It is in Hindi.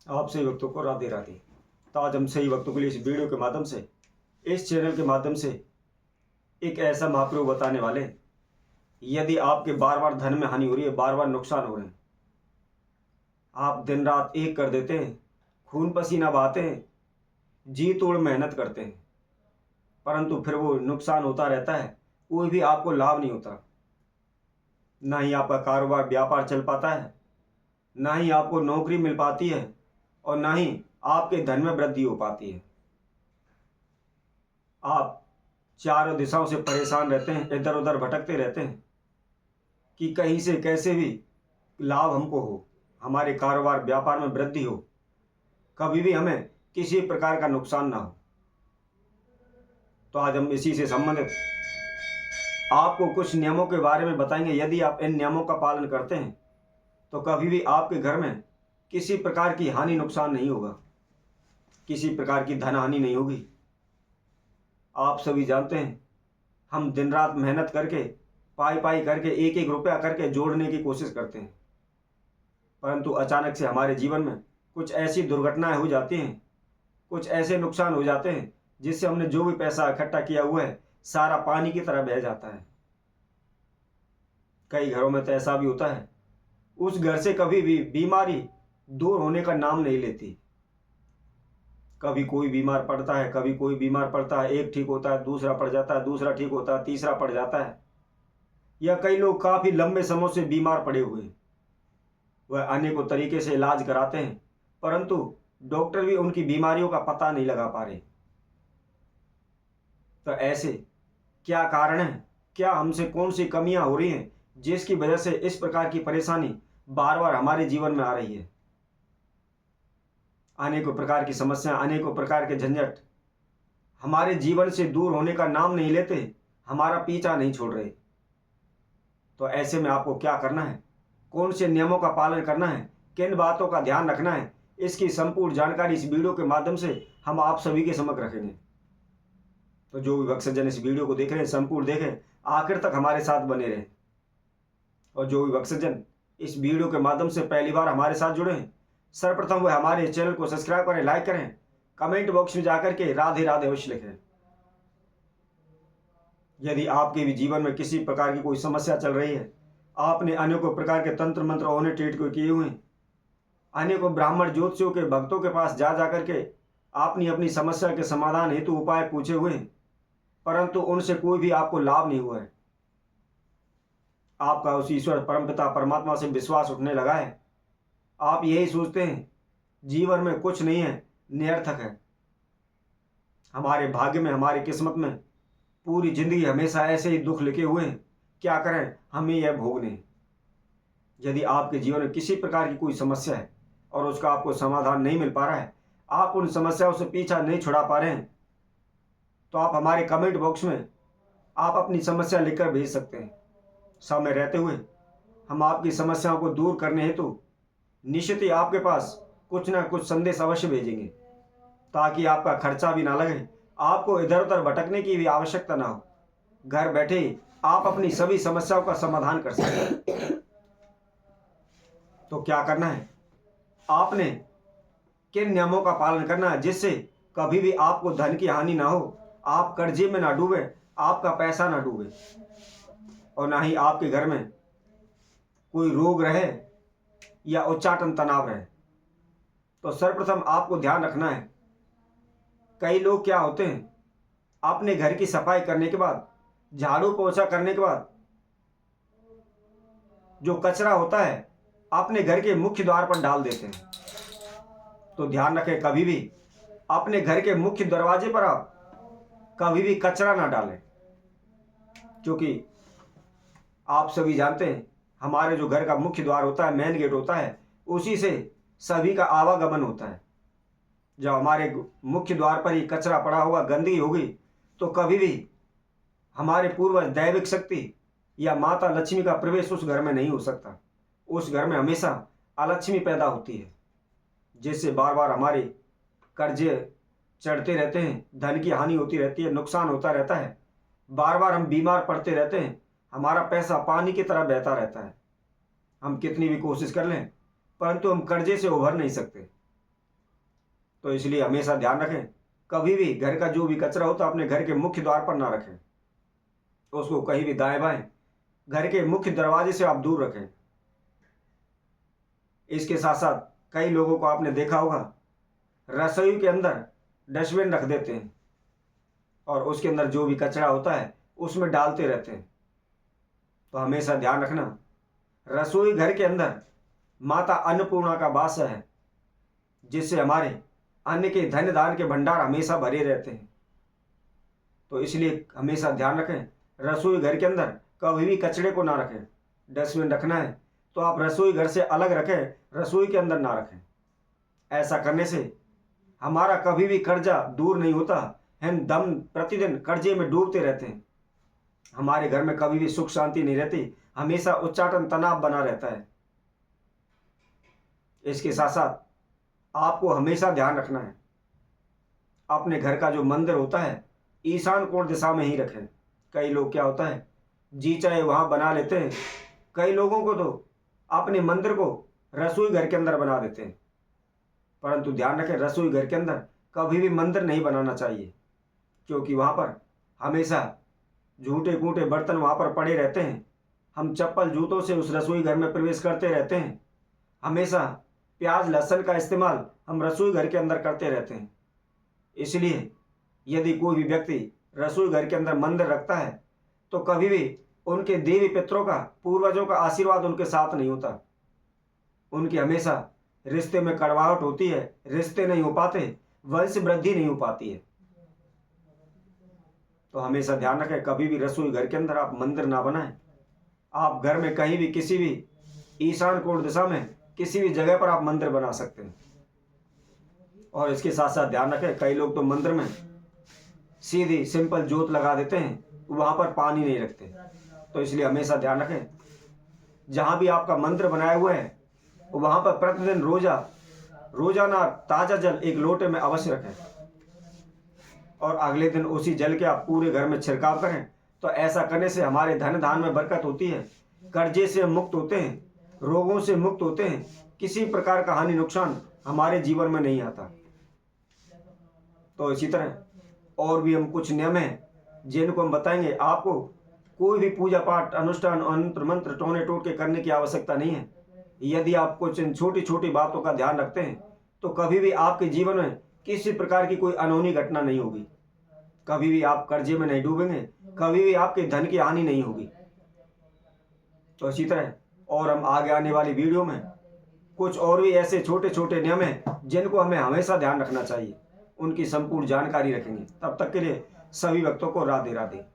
आप सही वक्तों को राधे राधे। तो आज हम सही वक्तों के लिए इस वीडियो के माध्यम से, इस चैनल के माध्यम से एक ऐसा महाप्रयोग बताने वाले हैं। यदि आपके बार बार धन में हानि हो रही है, बार बार नुकसान हो रहे हैं, आप दिन रात एक कर देते हैं, खून पसीना बहाते हैं, जी तोड़ मेहनत करते हैं, परंतु फिर वो नुकसान होता रहता है, कोई भी आपको लाभ नहीं होता। ना ही आपका कारोबार व्यापार चल पाता है, ना ही आपको नौकरी मिल पाती है, और ना ही आपके धन में वृद्धि हो पाती है। आप चारों दिशाओं से परेशान रहते हैं, इधर उधर भटकते रहते हैं कि कहीं से कैसे भी लाभ हमको हो, हमारे कारोबार व्यापार में वृद्धि हो, कभी भी हमें किसी प्रकार का नुकसान ना हो। तो आज हम इसी से संबंधित आपको कुछ नियमों के बारे में बताएंगे। यदि आप इन नियमों का पालन करते हैं तो कभी भी आपके घर में किसी प्रकार की हानि नुकसान नहीं होगा, किसी प्रकार की धन हानि नहीं होगी। आप सभी जानते हैं, हम दिन रात मेहनत करके पाई पाई करके एक एक रुपया करके जोड़ने की कोशिश करते हैं, परंतु अचानक से हमारे जीवन में कुछ ऐसी दुर्घटनाएं हो जाती हैं, कुछ ऐसे नुकसान हो जाते हैं जिससे हमने जो भी पैसा इकट्ठा किया हुआ है सारा पानी की तरह बह जाता है। कई घरों में तो ऐसा भी होता है, उस घर से कभी भी बीमारी दूर होने का नाम नहीं लेती। कभी कोई बीमार पड़ता है, कभी कोई बीमार पड़ता है, एक ठीक होता है, दूसरा पड़ जाता है, दूसरा ठीक होता है, तीसरा पड़ जाता है, या कई लोग काफी लंबे समय से बीमार पड़े हुए हैं। वह अनेकों तरीके से इलाज कराते हैं, परंतु डॉक्टर भी उनकी बीमारियों का पता नहीं लगा पा रहे। तो ऐसे क्या कारण है, क्या हमसे कौन सी कमियां हो रही हैं जिसकी वजह से इस प्रकार की परेशानी बार बार हमारे जीवन में आ रही है। अनेकों प्रकार की समस्या, अनेकों प्रकार के झंझट हमारे जीवन से दूर होने का नाम नहीं लेते, हमारा पीछा नहीं छोड़ रहे। तो ऐसे में आपको क्या करना है, कौन से नियमों का पालन करना है, किन बातों का ध्यान रखना है, इसकी संपूर्ण जानकारी इस वीडियो के माध्यम से हम आप सभी के समक्ष रखेंगे। तो जो भी भक्तजन इस वीडियो को देख रहे हैं संपूर्ण देखें, आखिर तक हमारे साथ बने रहें। और जो भी भक्तजन इस वीडियो के माध्यम से पहली बार हमारे साथ जुड़े हैं, सर्वप्रथम वह हमारे चैनल को सब्सक्राइब करें, लाइक करें, कमेंट बॉक्स में जाकर के राधे राधे अवश्य लिखें। यदि आपके भी जीवन में किसी प्रकार की कोई समस्या चल रही है, आपने अनेकों प्रकार के तंत्र मंत्र ओने टेट को किए हुए हैं, अनेकों ब्राह्मण ज्योतिषियों के भक्तों के पास जा जाकर के आपने अपनी समस्या के समाधान हेतु उपाय पूछे हुए हैं, परंतु उनसे कोई भी आपको लाभ नहीं हुआ है। आपका उस ईश्वर परमपिता परमात्मा से विश्वास उठने लगा है, आप यही सोचते हैं जीवन में कुछ नहीं है, निरर्थक है। हमारे भाग्य में, हमारी किस्मत में पूरी जिंदगी हमेशा ऐसे ही दुख लिखे हुए हैं, क्या करें, हमें यह भोगने। यदि आपके जीवन में किसी प्रकार की कोई समस्या है और उसका आपको समाधान नहीं मिल पा रहा है, आप उन समस्याओं से पीछा नहीं छुड़ा पा रहे हैं, तो आप हमारे कमेंट बॉक्स में आप अपनी समस्या लिखकर भेज सकते हैं। समय रहते हुए हम आपकी समस्याओं को दूर करने हेतु निश्चित ही आपके पास कुछ ना कुछ संदेश अवश्य भेजेंगे, ताकि आपका खर्चा भी ना लगे, आपको इधर उधर भटकने की भी आवश्यकता ना हो। घर बैठे ही आप अपनी सभी समस्याओं का समाधान कर सकें। तो क्या करना है, आपने किन नियमों का पालन करना है जिससे कभी भी आपको धन की हानि ना हो, आप कर्जे में ना डूबे, आपका पैसा ना डूबे, और ना ही आपके घर में कोई रोग रहे या उच्चाटन तनाव रहे। तो सर्वप्रथम आपको ध्यान रखना है, कई लोग क्या होते हैं, अपने घर की सफाई करने के बाद, झाड़ू पोछा करने के बाद जो कचरा होता है अपने घर के मुख्य द्वार पर डाल देते हैं। तो ध्यान रखें, कभी भी अपने घर के मुख्य दरवाजे पर आप कभी भी कचरा ना डालें, क्योंकि आप सभी जानते हैं हमारे जो घर का मुख्य द्वार होता है, मेन गेट होता है, उसी से सभी का आवागमन होता है। जब हमारे मुख्य द्वार पर ही कचरा पड़ा होगा, गंदगी होगी, तो कभी भी हमारे पूर्वज दैविक शक्ति या माता लक्ष्मी का प्रवेश उस घर में नहीं हो सकता। उस घर में हमेशा अलक्ष्मी पैदा होती है, जिससे बार बार हमारे कर्जे चढ़ते रहते हैं, धन की हानि होती रहती है, नुकसान होता रहता है, बार बार हम बीमार पड़ते रहते हैं, हमारा पैसा पानी की तरह बहता रहता है। हम कितनी भी कोशिश कर लें, परंतु हम कर्जे से उभर नहीं सकते। तो इसलिए हमेशा ध्यान रखें, कभी भी घर का जो भी कचरा होता है अपने घर के मुख्य द्वार पर ना रखें, उसको कहीं भी दाएं बाएं घर के मुख्य दरवाजे से आप दूर रखें। इसके साथ साथ कई लोगों को आपने देखा होगा, रसोई के अंदर डस्टबिन रख देते हैं और उसके अंदर जो भी कचरा होता है उसमें डालते रहते हैं। तो हमेशा ध्यान रखना, रसोई घर के अंदर माता अन्नपूर्णा का वास है, जिससे हमारे अन्न के धन दान के भंडार हमेशा भरे रहते हैं। तो इसलिए हमेशा ध्यान रखें, रसोई घर के अंदर कभी भी कचरे को ना रखें। डस्टबिन रखना है तो आप रसोई घर से अलग रखें, रसोई के अंदर ना रखें। ऐसा करने से हमारा कभी भी कर्जा दूर नहीं होता, हम दम प्रतिदिन कर्जे में डूबते रहते हैं। हमारे घर में कभी भी सुख शांति नहीं रहती, हमेशा उच्चाटन तनाव बना रहता है। इसके साथ साथ आपको हमेशा ध्यान रखना है, अपने घर का जो मंदिर होता है ईशान कोण दिशा में ही रखें। कई लोग क्या होता है, जी चाहे वहां बना लेते हैं। कई लोगों को तो अपने मंदिर को रसोई घर के अंदर बना देते हैं, परंतु ध्यान रखें, रसोई घर के अंदर कभी भी मंदिर नहीं बनाना चाहिए, क्योंकि वहां पर हमेशा झूठे कूटे बर्तन वहां पर पड़े रहते हैं। हम चप्पल जूतों से उस रसोई घर में प्रवेश करते रहते हैं। हमेशा प्याज लहसुन का इस्तेमाल हम रसोई घर के अंदर करते रहते हैं। इसलिए यदि कोई भी व्यक्ति रसोई घर के अंदर मंदिर रखता है तो कभी भी उनके देवी पितरों का, पूर्वजों का आशीर्वाद उनके साथ नहीं होता। उनकी हमेशा रिश्ते में कड़वाहट होती है, रिश्ते नहीं हो पाते, वंश वृद्धि नहीं हो पाती है। तो हमेशा ध्यान रखें, कभी भी रसोई घर के अंदर आप मंदिर ना बनाएं। आप घर में कहीं भी किसी भी ईशान कोण दिशा में किसी भी जगह पर आप मंदिर बना सकते हैं। और इसके साथ साथ ध्यान रखें, कई लोग तो मंदिर में सीधी सिंपल जोत लगा देते हैं, वहां पर पानी नहीं रखते। तो इसलिए हमेशा ध्यान रखें, जहां भी आपका मंदिर बनाया हुआ है वहां पर प्रतिदिन रोजाना ताजा जल एक लोटे में अवश्य रखें और अगले दिन उसी जल के आप पूरे घर में छिड़काव करें। तो ऐसा करने से हमारे धन धान में बरकत होती है, कर्जे से मुक्त होते हैं, रोगों से मुक्त होते हैं, किसी प्रकार का हानि नुकसान हमारे जीवन में नहीं आता। तो इसी तरह और भी हम कुछ नियम हैं जिनको हम बताएंगे। आपको कोई भी पूजा पाठ अनुष्ठान मंत्र मंत्र टोने टोटके करने की आवश्यकता नहीं है। यदि आप कुछ इन छोटी छोटी बातों का ध्यान रखते हैं तो कभी भी आपके जीवन में किसी प्रकार की कोई अनहोनी घटना नहीं होगी, कभी भी आप कर्जे में नहीं डूबेंगे, कभी भी आपके धन की हानि नहीं होगी। तो इसी तरह और हम आगे आने वाली वीडियो में कुछ और भी ऐसे छोटे छोटे नियम हैं जिनको हमें हमेशा ध्यान रखना चाहिए, उनकी संपूर्ण जानकारी रखेंगे। तब तक के लिए सभी भक्तों को राधे राधे।